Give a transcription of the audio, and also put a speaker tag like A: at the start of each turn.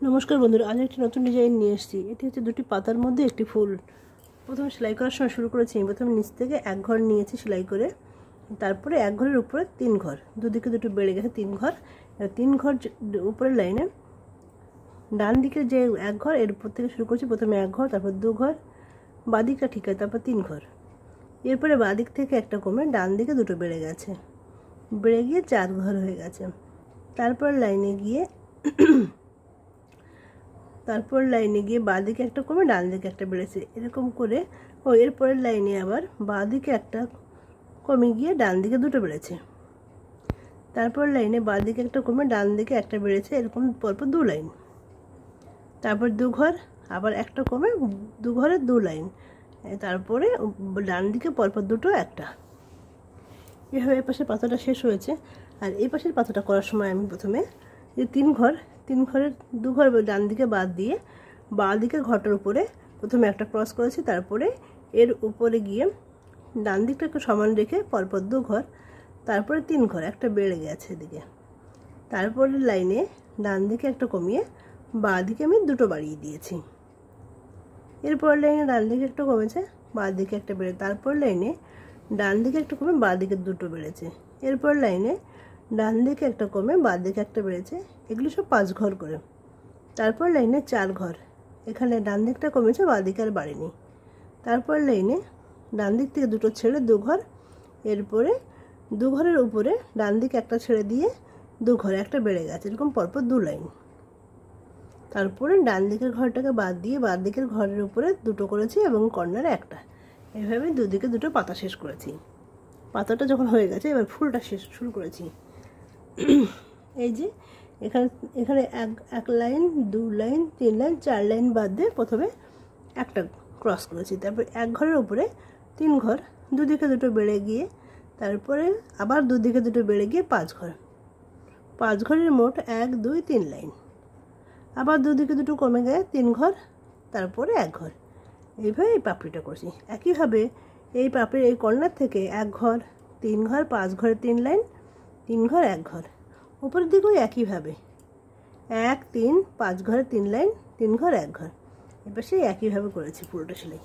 A: নমস্কার বন্ধুরা, আজ একটি নতুন ডিজাইন নিয়ে এসেছি। এটি হচ্ছে দুটি পাতার মধ্যে একটি ফুল। প্রথমে সেলাই করার সময় শুরু করেছি, প্রথমে নিচ থেকে এক ঘর নিয়েছি সেলাই করে, তারপরে এক ঘরের উপরে তিন ঘর, দুদিকে দুটো বেড়ে গেছে তিন ঘর। তিন ঘর উপরের লাইনে ডান দিকে যে এক ঘর, এর উপর থেকে শুরু করছি। প্রথমে এক ঘর, তারপর দু ঘর, বাদিকটা ঠিক আছে, তারপর তিন ঘর। এরপরে বাদিক থেকে একটা কমে ডান দিকে দুটো বেড়ে গেছে, বেড়ে গিয়ে চার ঘর হয়ে গেছে। তারপর লাইনে গিয়ে বাঁদিকে একটা কমে ডান দিকে একটা বেড়েছে, এরকম করে। এরপরের লাইনে আবার বাঁদিকে একটা কমে গিয়ে ডান দিকে দুটো বেড়েছে। তারপর লাইনে বাঁদিকে একটা কমে ডান দিকে একটা বেড়েছে, এরকম পরপর দু লাইন। তারপর দু ঘর, আবার একটা কমে দু ঘরে দু লাইন, তারপরে ডান দিকে পরপর দুটো একটা। এভাবে এ পাশের পাতাটা শেষ হয়েছে। আর এই পাশের পাতাটা করার সময় আমি প্রথমে যে তিন ঘরের দু ঘর ডান দিকে বাদ দিয়ে বাঁ দিকের ঘরটার উপরে প্রথমে একটা ক্রস করেছি, তারপরে এর উপরে গিয়ে ডান দিকটা একটু সমান রেখে পরপর দু ঘর, তারপরে তিন ঘর, একটা বেড়ে গেছে এদিকে। তারপরে লাইনে ডান দিকে একটা কমিয়ে বাঁ দিকে আমি দুটো বাড়িয়ে দিয়েছি। এরপর লাইনে ডান দিকে একটা কমেছে, বাঁ দিকে একটা বেড়ে, তারপর লাইনে ডান দিকে একটা কমে বাঁ দিকে দুটো বেড়েছে। এরপর লাইনে ডান দিকে একটা কমে বাঁ দিকে একটা বেড়েছে, এগুলো সব পাঁচ ঘর করে। তারপর লাইনে চার ঘর, এখানে ডান দিকটা কমেছে, বাঁ দিকে আর বাড়েনি। তারপর লাইনে ডান দিক থেকে দুটো ছেড়ে দু ঘর, এরপরে দু ঘরের উপরে ডান দিকে একটা ছেড়ে দিয়ে দু ঘরে একটা বেড়ে গেছে, এরকম পরপর দু লাইন। তারপরে ডান দিকের ঘরটাকে বাদ দিয়ে বাঁ দিকের ঘরের উপরে দুটো করেছি এবং কর্নারে একটা। এভাবে দুদিকে দুটো পাতা শেষ করেছি। পাতাটা যখন হয়ে গেছে, এবার ফুলটা শুরু করেছি। এই যে এখানে এক লাইন, দু লাইন, তিন লাইন, চার লাইন বাদ দিয়ে প্রথমে একটা ক্রস করেছি। তারপর এক ঘরের উপরে তিন ঘর, দুদিকে দুটো বেড়ে গিয়ে, তারপরে আবার দুদিকে দুটো বেড়ে গিয়ে পাঁচ ঘর। পাঁচ ঘরের মোট এক, দুই, তিন লাইন। আবার দুদিকে দুটো কমে গিয়ে তিন ঘর, তারপরে এক ঘর। এইভাবে এই পাপড়িটা করছি। একইভাবে এই পাপড়ির এই কর্নার থেকে এক ঘর, তিন ঘর, পাঁচ ঘরে তিন লাইন, তিন ঘর, এক ঘর। উপরের দিকেও একইভাবে এক, তিন, পাঁচ ঘরে তিন লাইন, তিন ঘর, এক ঘর। এবার সেই একইভাবে করেছি পুরোটা সেলাই।